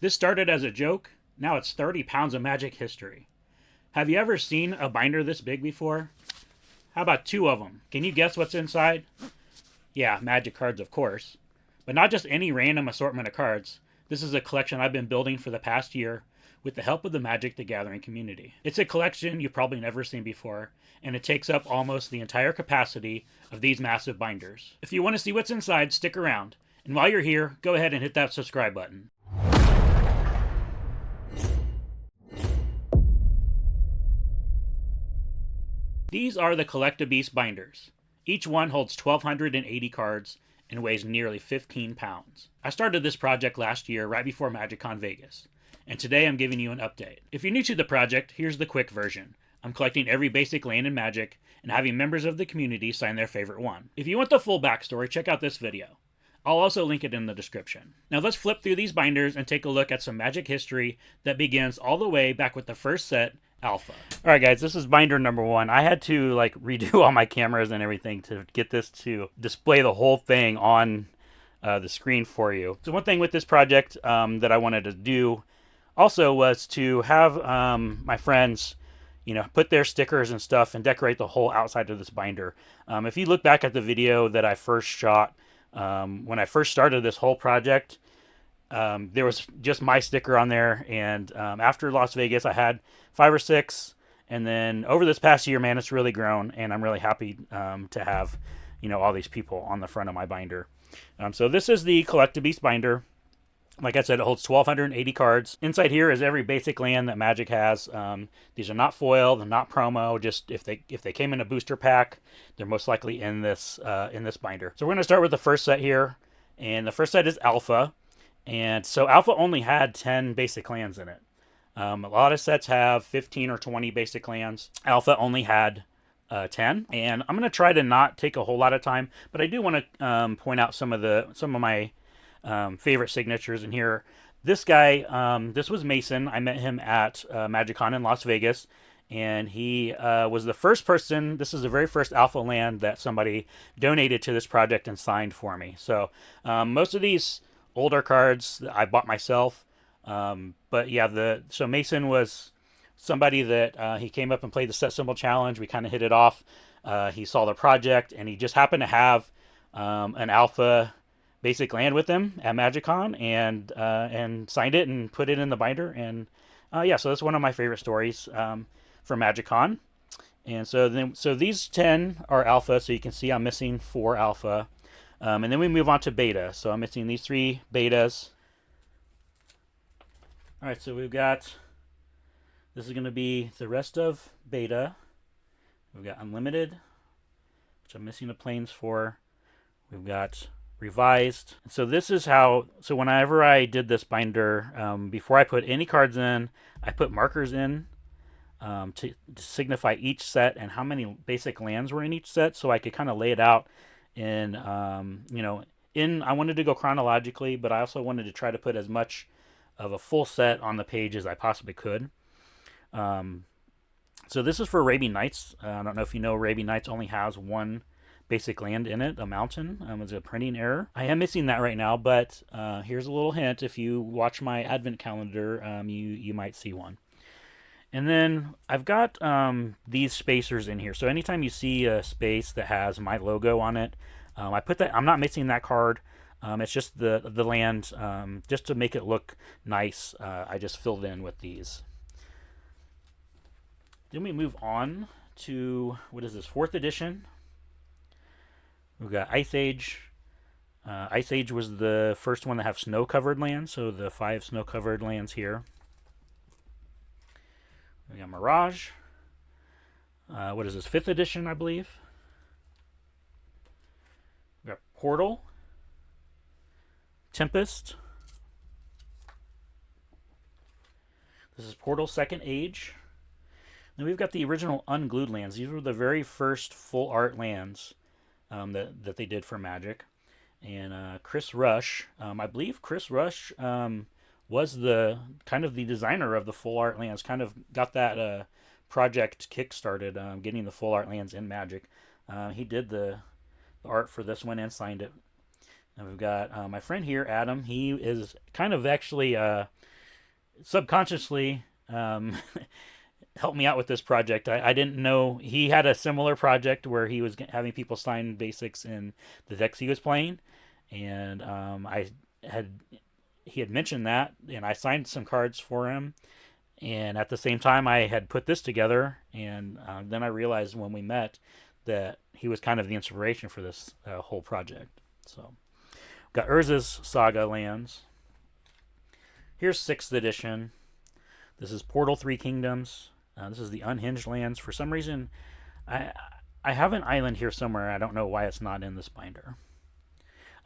This started as a joke, now it's 30 pounds of Magic history. Have you ever seen a binder this big before? How about two of them? Can you guess what's inside? Yeah, Magic cards, of course. But not just any random assortment of cards. This is a collection I've been building for the past year with the help of the Magic the Gathering community. It's a collection you've probably never seen before, and it takes up almost the entire capacity of these massive binders. If you want to see what's inside, stick around. And while you're here, go ahead and hit that subscribe button. These are the Collect-A-Beast binders. Each one holds 1,280 cards and weighs nearly 15 pounds. I started this project last year right before MagicCon Vegas, and today I'm giving you an update. If you're new to the project, here's the quick version. I'm collecting every basic land in Magic and having members of the community sign their favorite one. If you want the full backstory, check out this video. I'll also link it in the description. Now let's flip through these binders and take a look at some Magic history that begins all the way back with the first set, Alpha. Alright guys, this is binder number one. I had to redo all my cameras and everything to get this to display the whole thing on the screen for you. So one thing with this project that I wanted to do also was to have my friends put their stickers and stuff and decorate the whole outside of this binder. If you look back at the video that I first shot when I first started this whole project, there was just my sticker on there, and after Las Vegas I had 5 or 6, and then over this past year, man, it's really grown, and I'm really happy to have all these people on the front of my binder. So this is the Collect-A-Beast binder. Like I said, it holds 1,280 cards. Inside here is every basic land that Magic has. These are not foil, they're not promo. Just if they came in a booster pack, they're most likely in this binder. So we're gonna start with the first set here, and the first set is Alpha. And so Alpha only had 10 basic lands in it. A lot of sets have 15 or 20 basic lands. Alpha only had 10, and I'm going to try to not take a whole lot of time, but I do want to point out some of my favorite signatures in here. This guy, this was Mason. I met him at MagicCon in Las Vegas, and he was the first person. This is the very first Alpha land that somebody donated to this project and signed for me. So most of these older cards that I bought myself, but yeah, so Mason was somebody that he came up and played the set symbol challenge. We kind of hit it off. He saw the project, and he just happened to have an Alpha basic land with him at MagicCon, and signed it and put it in the binder. And yeah, so that's one of my favorite stories from MagicCon. And so these 10 are Alpha. So you can see I'm missing 4 Alpha. And then we move on to Beta. So I'm missing these 3 Betas. Alright, so we've got, this is going to be the rest of Beta. We've got Unlimited, which I'm missing the planes for. We've got Revised. So this is how, so whenever I did this binder, before I put any cards in, I put markers in to signify each set and how many basic lands were in each set, so I could kind of lay it out in, I wanted to go chronologically, but I also wanted to try to put as much of a full set on the page as I possibly could. So this is for Arabian Nights. I don't know if you know, Arabian Nights only has 1 basic land in it, a mountain. It's a printing error. I am missing that right now, but here's a little hint. If you watch my advent calendar, you might see one. And then I've got these spacers in here. So anytime you see a space that has my logo on it, I put that. I'm not missing that card. It's just the land, just to make it look nice. I just filled in with these. Then we move on to, what is this, 4th edition. We've got Ice Age. Ice Age was the first one to have snow-covered lands, so the 5 snow-covered lands here. We got Mirage. What is this, 5th edition, I believe. We got Portal. Tempest. This is Portal 2nd Age. Then we've got the original unglued lands. These were the very first full art lands that they did for Magic. And Chris Rush, I believe Chris Rush was the kind of the designer of the full art lands. Kind of got that project kick-started, getting the full art lands in Magic. He did the art for this one and signed it. And we've got my friend here, Adam. He is kind of actually subconsciously helped me out with this project. I didn't know he had a similar project where he was having people sign basics in the decks he was playing, and I had he had mentioned that, and I signed some cards for him. And at the same time, I had put this together, and then I realized when we met that he was kind of the inspiration for this whole project. So, got Urza's Saga lands. Here's 6th edition. This is Portal 3 Kingdoms. This is the unhinged lands. For some reason, I I have an island here somewhere. I don't know why it's not in this binder.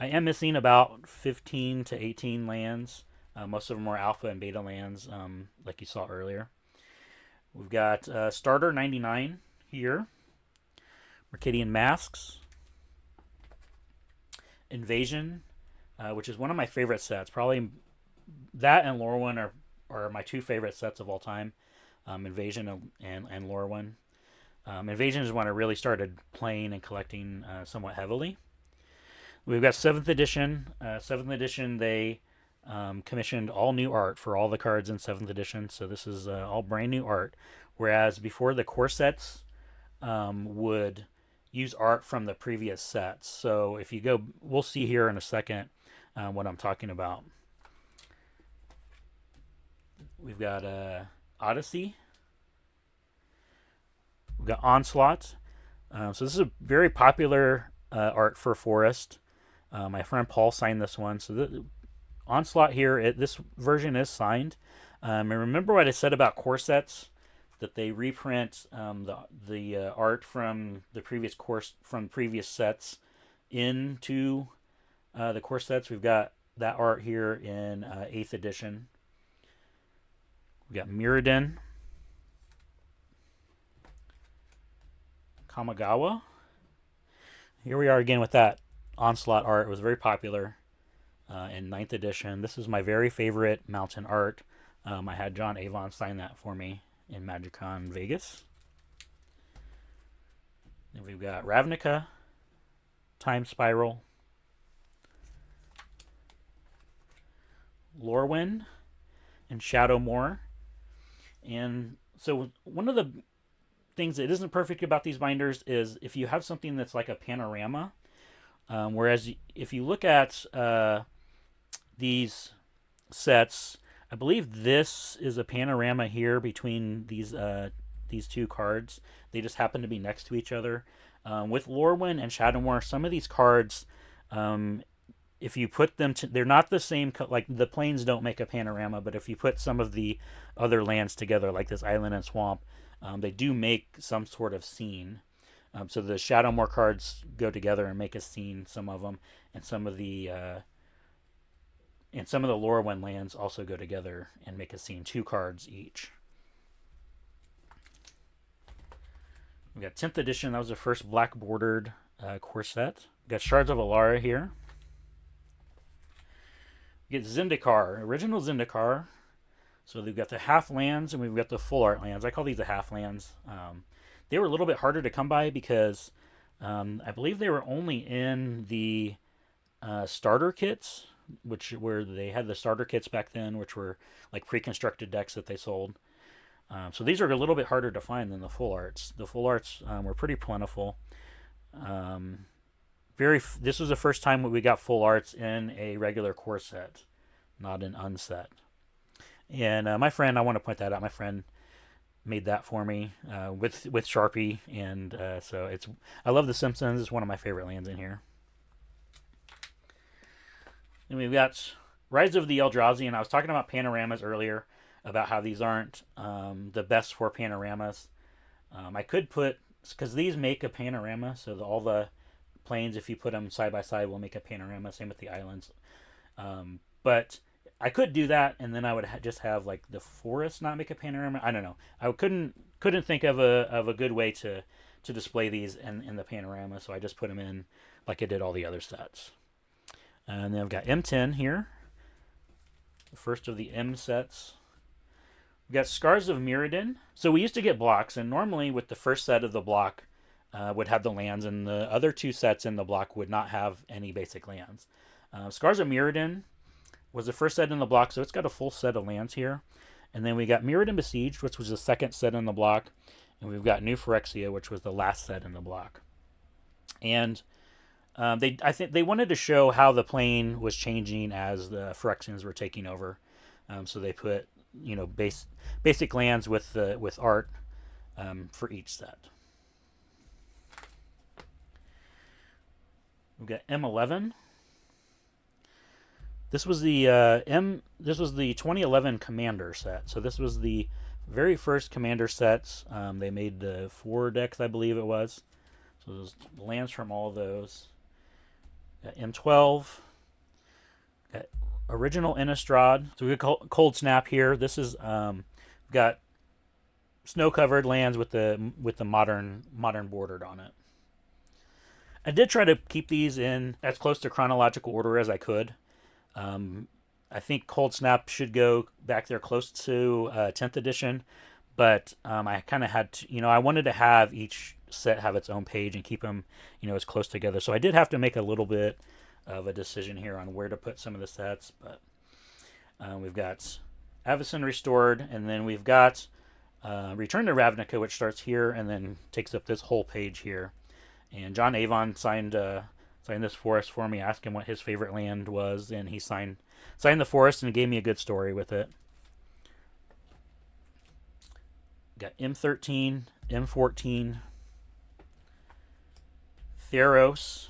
I am missing about 15 to 18 lands. Most of them are alpha and beta lands, like you saw earlier. We've got Starter 99 here. Mercadian Masks. Invasion, which is one of my favorite sets. Probably that and Lorwyn are my 2 favorite sets of all time. Invasion and Lorwyn. Invasion is when I really started playing and collecting somewhat heavily. We've got 7th edition. 7th edition, they commissioned all new art for all the cards in 7th edition. So this is all brand new art. Whereas before, the core sets would use art from the previous sets. So if you go, we'll see here in a second what I'm talking about. We've got Odyssey. We've got Onslaught. So this is a very popular art for Forest. My friend Paul signed this one. So the Onslaught here, this version is signed. And remember what I said about core sets, that they reprint the art from the previous course from previous sets into the core sets. We've got that art here in 8th edition. We've got Mirrodin, Kamigawa. Here we are again with that Onslaught art. It was very popular in 9th edition. This is my very favorite mountain art. I had John Avon sign that for me in MagicCon Vegas. Then we've got Ravnica, Time Spiral, Lorwyn, and Shadowmoor. And so one of the things that isn't perfect about these binders is if you have something that's like a panorama, whereas if you look at these sets, I believe this is a panorama here between these 2 cards. They just happen to be next to each other. With Lorwyn and Shadowmoor, some of these cards, if you put them they're not the same, like the plains don't make a panorama, but if you put some of the other lands together, like this island and swamp, they do make some sort of scene. So the Shadowmoor cards go together and make a scene, some of them, and some of the Lorwyn lands also go together and make a scene, 2 cards each. We got 10th edition. That was the first black bordered core set. We got Shards of Alara here. We get Zendikar, original Zendikar. So we've got the half lands and we've got the full art lands. I call these the half lands. They were a little bit harder to come by because I believe they were only in the starter kits, where they had the starter kits back then, which were like pre-constructed decks that they sold. So these are a little bit harder to find than the full arts. The full arts were pretty plentiful. This was the first time we got full arts in a regular core set, not an unset. And my friend, I want to point that out. My friend made that for me with Sharpie, and so I love The Simpsons. It's one of my favorite lands in here. And we've got Rise of the Eldrazi, and I was talking about panoramas earlier, about how these aren't the best for panoramas. I could put, because these make a panorama, so all the plains, if you put them side by side, will make a panorama. Same with the islands. But I could do that, and then I would just have like the forest not make a panorama. I don't know. I couldn't think of a good way to display these in the panorama, so I just put them in like I did all the other sets. And then I've got M10 here, the first of the M sets. We've got Scars of Mirrodin. So we used to get blocks, and normally with the first set of the block would have the lands, and the other 2 sets in the block would not have any basic lands. Scars of Mirrodin, was the first set in the block, so it's got a full set of lands here. And then we got Mirrored and Besieged, which was the second set in the block. And we've got New Phyrexia, which was the last set in the block. And I think they wanted to show how the plane was changing as the Phyrexians were taking over. So they put basic lands with art for each set. We've got M11. This was the 2011 Commander set. So this was the very first Commander sets. They made the 4 decks, I believe it was. So there's lands from all of those. Got M12. Got original Innistrad. So we got Cold Snap here. This is got snow-covered lands with the modern bordered on it. I did try to keep these in as close to chronological order as I could. I think Cold Snap should go back there close to 10th edition, but I kind of had to, I wanted to have each set have its own page and keep them, as close together. So I did have to make a little bit of a decision here on where to put some of the sets, but we've got Avacyn Restored, and then we've got Return to Ravnica, which starts here and then takes up this whole page here. And John Avon signed this forest for me, asked him what his favorite land was, and he signed the forest and gave me a good story with it. Got M13, M14, Theros.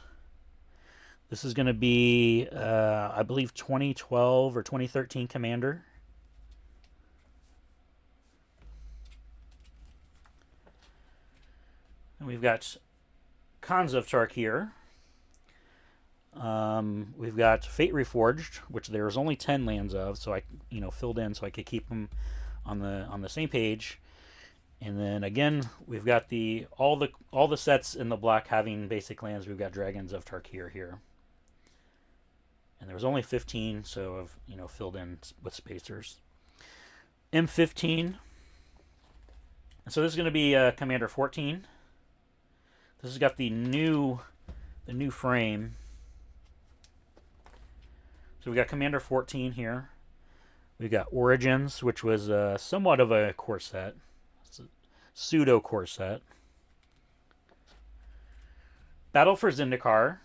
This is going to be, I believe, 2012 or 2013 Commander. And we've got Khans of Tarkir. We've got Fate Reforged, which there's only 10 lands of, so I filled in so I could keep them on the same page. And then again, we've got all the sets in the block having basic lands. We've got Dragons of Tarkir here, and there was only 15, so I've filled in with spacers. M15. So this is going to be Commander 14. This has got the new frame. So we got Commander 14 here. We got Origins, which was somewhat of a core set. It's a pseudo core set. Battle for Zendikar.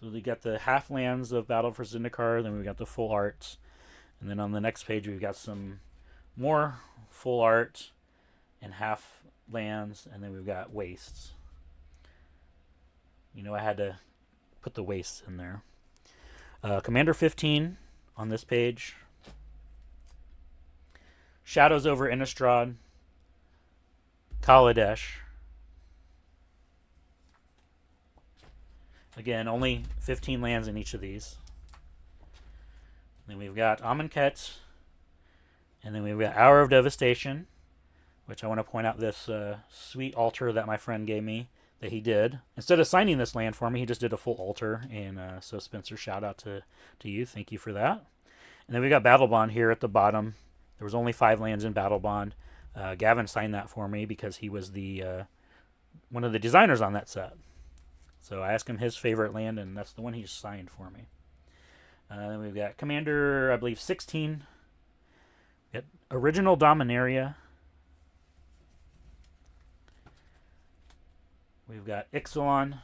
So we got the half lands of Battle for Zendikar. Then we got the full arts. And then on the next page we've got some more full art and half lands. And then we've got wastes. I had to put the wastes in there. Commander 15 on this page. Shadows over Innistrad. Kaladesh. Again, only 15 lands in each of these. Then we've got Amonkhet. And then we've got Hour of Devastation, which I want to point out this sweet altar that my friend gave me. That he did. Instead of signing this land for me, he just did a full altar. And so Spencer, shout out to you. Thank you for that. And then we got Battle Bond here at the bottom. There was only 5 lands in Battle Bond. Gavin signed that for me because he was the one of the designers on that set. So I asked him his favorite land, and that's the one he signed for me. Then we've got Commander, I believe, 16. We got Original Dominaria. We've got Ixalan.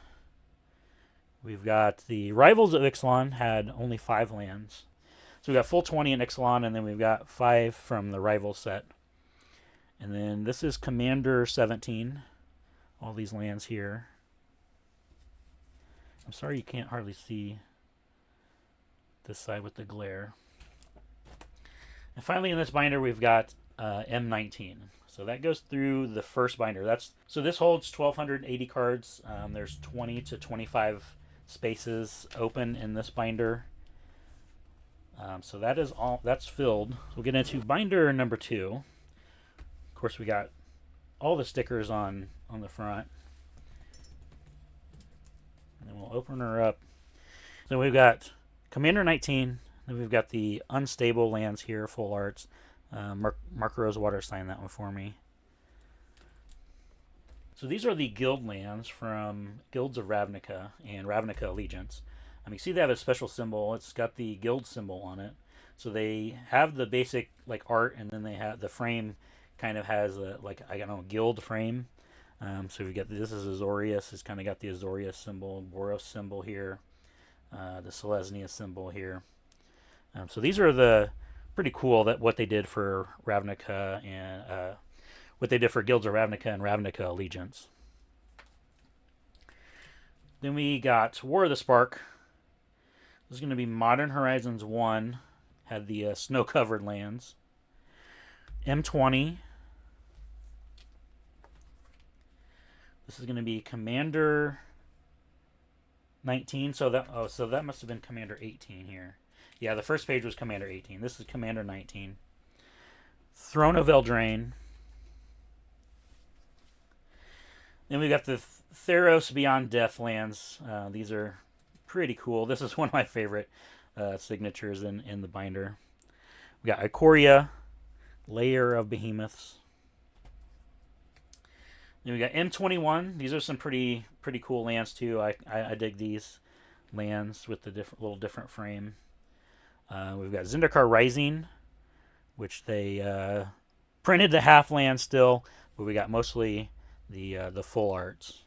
We've got the Rivals of Ixalan had only 5 lands. So we got full 20 in Ixalan, and then we've got 5 from the Rivals set. And then this is Commander 17. All these lands here. I'm sorry you can't hardly see this side with the glare. And finally in this binder we've got M19. So that goes through the first binder. So this holds 1,280 cards. There's 20 to 25 spaces open in this binder. So that is all. That's filled. We'll get into binder number 2. Of course, we got all the stickers on the front. And then we'll open her up. So we've got Commander 19. Then we've got the Unstable lands here, full arts. Mark Rosewater signed that one for me. So these are the guild lands from Guilds of Ravnica and Ravnica Allegiance. You see they have a special symbol. It's got the guild symbol on it. So they have the basic like art, and then they have the frame kind of has a like I don't know guild frame. So we get this is Azorius. It's kind of got the Azorius symbol, Boros symbol here, the Selesnya symbol here. So these are the pretty cool that what they did for Ravnica and what they did for Guilds of Ravnica and Ravnica Allegiance. Then we got War of the Spark. This is going to be Modern Horizons 1. Had the snow-covered lands. M20. This is going to be Commander 19. So that must have been Commander 18 here. Yeah, the first page was Commander 18. This is Commander 19. Throne of Eldraine. Then we got the Theros Beyond Death lands. These are pretty cool. This is one of my favorite signatures in the binder. We got Ikoria, Layer of Behemoths. Then we got M21. These are some pretty cool lands too. I dig these lands with the little different frame. We've got Zendikar Rising, which they printed the half land still, but we got mostly the full arts.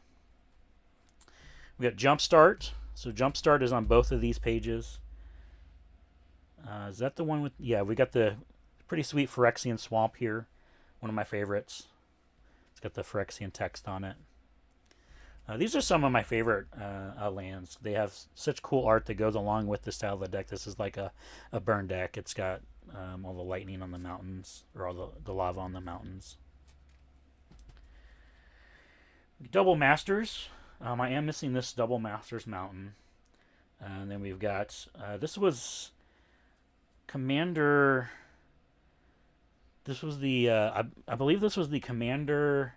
We got Jumpstart. So Jumpstart is on both of these pages. Is that the one with... Yeah, we got the pretty sweet Phyrexian Swamp here. One of my favorites. It's got the Phyrexian text on it. These are some of my favorite lands. They have such cool art that goes along with the style of the deck. This is like a burn deck. It's got all the lightning on the mountains, or all the lava on the mountains. Double Masters. I am missing this Double Masters Mountain. And then we've got... this was Commander... This was the... I believe this was the Commander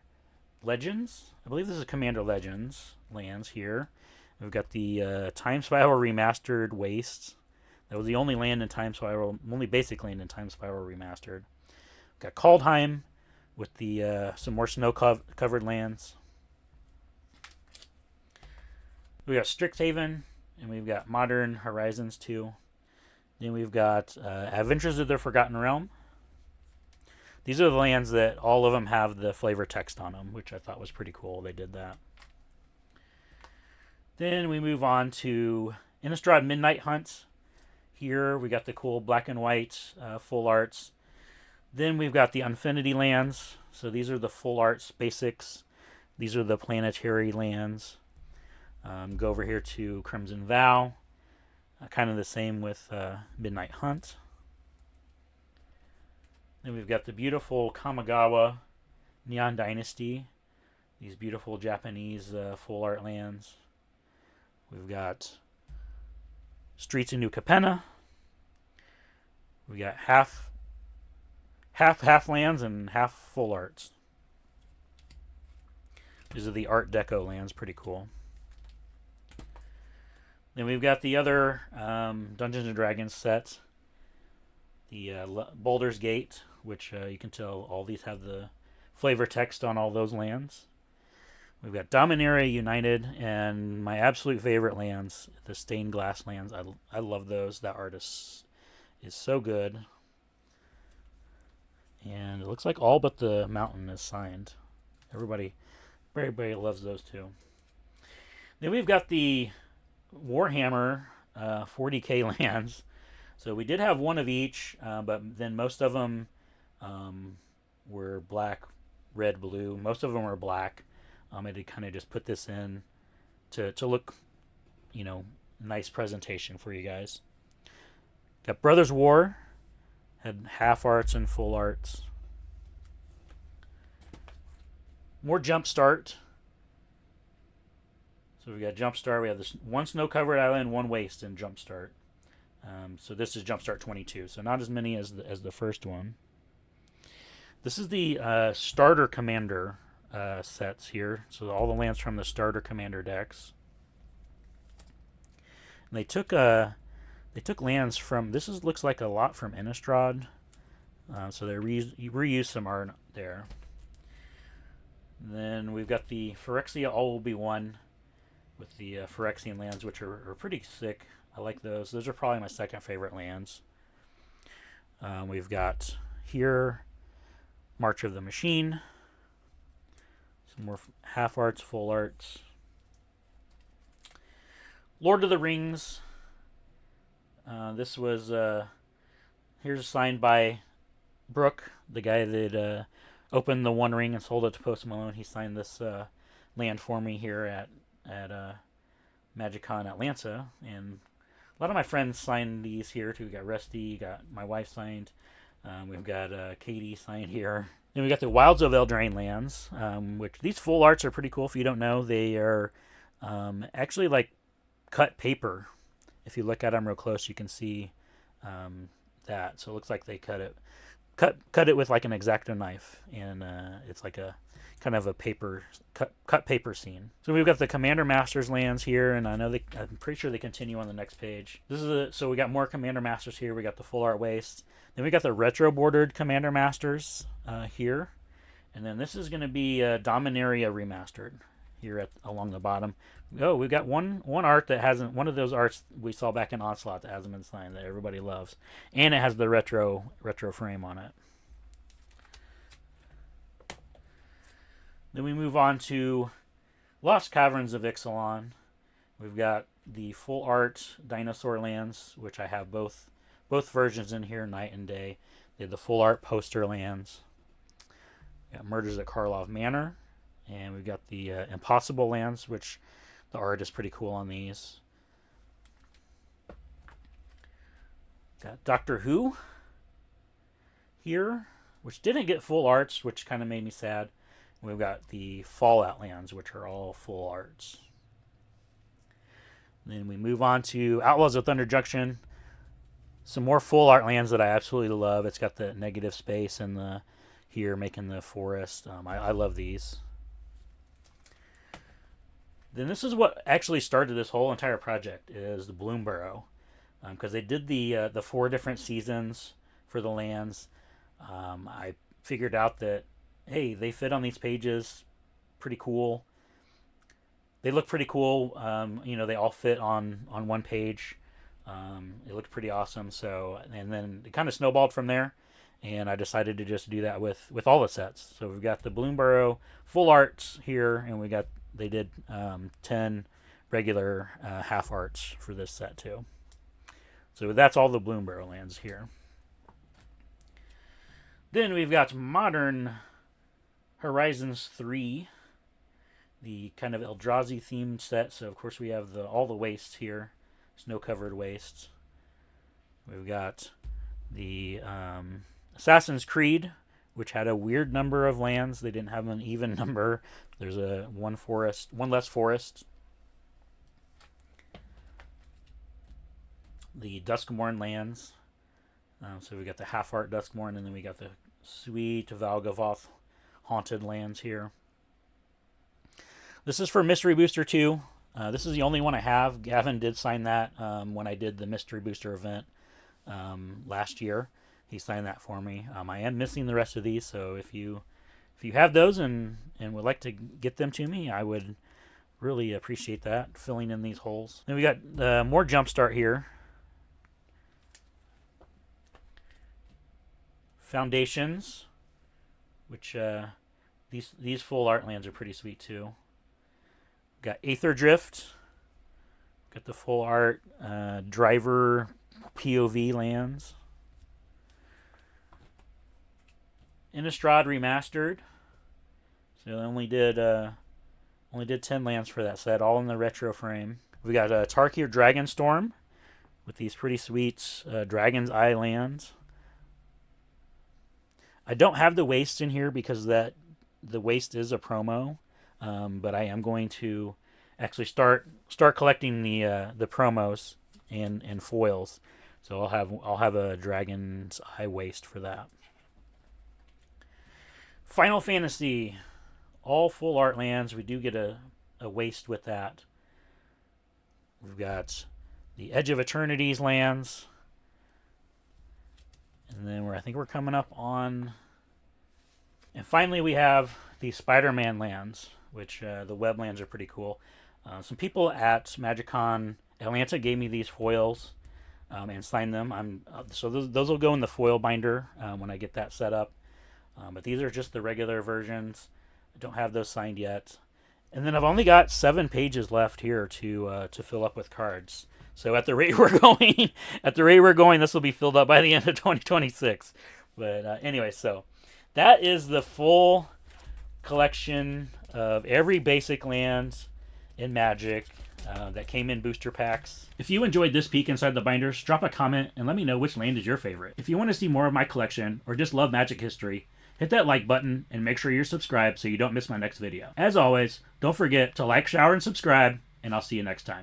Legends. I believe this is Commander Legends lands here. We've got the Time Spiral Remastered Wastes. That was the only land in Time Spiral... Only basic land in Time Spiral Remastered. We've got Kaldheim with the some more snow-covered lands. We got Strixhaven, and we've got Modern Horizons 2. Then we've got Adventures of the Forgotten Realm. These are the lands that all of them have the flavor text on them, which I thought was pretty cool. They did that. Then we move on to Innistrad Midnight Hunt. Here we got the cool black and white full arts. Then we've got the Infinity lands. So these are the full arts basics. These are the planetary lands. Go over here to Crimson Vow. Kind of the same with Midnight Hunt. Then we've got the beautiful Kamigawa Neon Dynasty. These beautiful Japanese full art lands. We've got Streets of New Capenna. We got half lands and half full arts. These are the Art Deco lands. Pretty cool. Then we've got the other Dungeons and Dragons set. The Baldur's Gate, which you can tell all these have the flavor text on all those lands. We've got Dominaria United, and my absolute favorite lands, the Stained Glass lands. I love those. That artist is so good. And it looks like all but the mountain is signed. Everybody loves those too. Then we've got the Warhammer 40k lands. So we did have one of each, but then most of them were black, red, blue. Most of them were black. I did kind of just put this in to look, nice presentation for you guys. Got Brothers War. Had half arts and full arts. More Jumpstart. So we got Jumpstart. We have this one snow-covered island, one waste in Jumpstart. So this is Jumpstart 22. So not as many as the first one. This is the starter commander sets here. So all the lands from the starter commander decks. And they took lands from... This looks like a lot from Innistrad. So they reused some art there. And then we've got the Phyrexia All Will Be One with the Phyrexian lands, which are pretty sick. I like those. Those are probably my second favorite lands. We've got here March of the Machine. Some more half arts, full arts. Lord of the Rings. This was here's signed by Brooke, the guy that opened the One Ring and sold it to Post Malone. He signed this land for me here at MagicCon Atlanta, and a lot of my friends signed these here too. We got Rusty, got my wife signed. We've got Katie signed here. Then we got the Wilds of Eldraine lands, which these full arts are pretty cool. If you don't know, they are actually like cut paper. If you look at them real close, you can see that. So it looks like they cut it with like an X-Acto knife, and it's like a kind of a paper cut paper scene. So we've got the Commander Masters lands here, and I'm pretty sure they continue on the next page. So we got more Commander Masters here. We got the full art waste. Then we got the retro bordered Commander Masters here, and then this is going to be Dominaria remastered here along the bottom. Oh, we've got one art that hasn't, one of those arts we saw back in Onslaught that hasn't been signed that everybody loves, and it has the retro frame on it. Then we move on to Lost Caverns of Ixalan. We've got the full art dinosaur lands, which I have both versions in here, night and day. They have the full art poster lands. We got Murders at Karlov Manor, and we've got the Impossible lands, which the art is pretty cool on these. Got Doctor Who here, which didn't get full arts, which kind of made me sad. We've got the Fallout lands, which are all full arts. Then we move on to Outlaws of Thunder Junction. Some more full art lands that I absolutely love. It's got the negative space and the here making the forest. I love these. Then this is what actually started this whole entire project, is the Bloomburrow, because they did the 4 different seasons for the lands. I figured out that, hey, they fit on these pages pretty cool. They look pretty cool. They all fit on one page. It looked pretty awesome. So, and then it kind of snowballed from there, and I decided to just do that with all the sets. So we've got the Bloomburrow full arts here, and they did 10 regular half arts for this set too. So that's all the Bloomburrow lands here. Then we've got Modern Horizons 3, the kind of Eldrazi themed set. So of course we have all the wastes here, snow covered wastes. We've got the Assassin's Creed, which had a weird number of lands. They didn't have an even number. There's one less forest. The Duskmourn lands. So we got the half art Duskmourn, and then we got the sweet Valgavoth haunted lands here. This is for Mystery Booster 2. This is the only one I have. Gavin did sign that when I did the Mystery Booster event last year. He signed that for me. I am missing the rest of these, so if you have those and would like to get them to me, I would really appreciate that, filling in these holes. Then we got more Jumpstart here. Foundations, which these full art lands are pretty sweet too. Got Aether Drift. Got the full art driver POV lands. Innistrad remastered. So they only did 10 lands for that set, all in the retro frame. We got Tarkir Dragonstorm with these pretty sweet Dragon's Eye lands. I don't have the waste in here because the waste is a promo, but I am going to actually start collecting the promos and foils. So I'll have a Dragon's Eye waste for that. Final Fantasy, all full art lands. We do get a waste with that. We've got the Edge of Eternity's lands. And then I think we're coming up on... And finally we have the Spider-Man lands, which the web lands are pretty cool. Some people at MagicCon Atlanta gave me these foils. and sign them. So those will go in the foil binder when I get that set up. But these are just the regular versions. I don't have those signed yet. And then I've only got 7 pages left here to fill up with cards. So at the rate we're going, this will be filled up by the end of 2026. But anyway, so that is the full collection of every basic land in Magic that came in booster packs. If you enjoyed this peek inside the binders, drop a comment and let me know which land is your favorite. If you want to see more of my collection or just love Magic history, hit that like button and make sure you're subscribed so you don't miss my next video. As always, don't forget to like, shower, and subscribe, and I'll see you next time.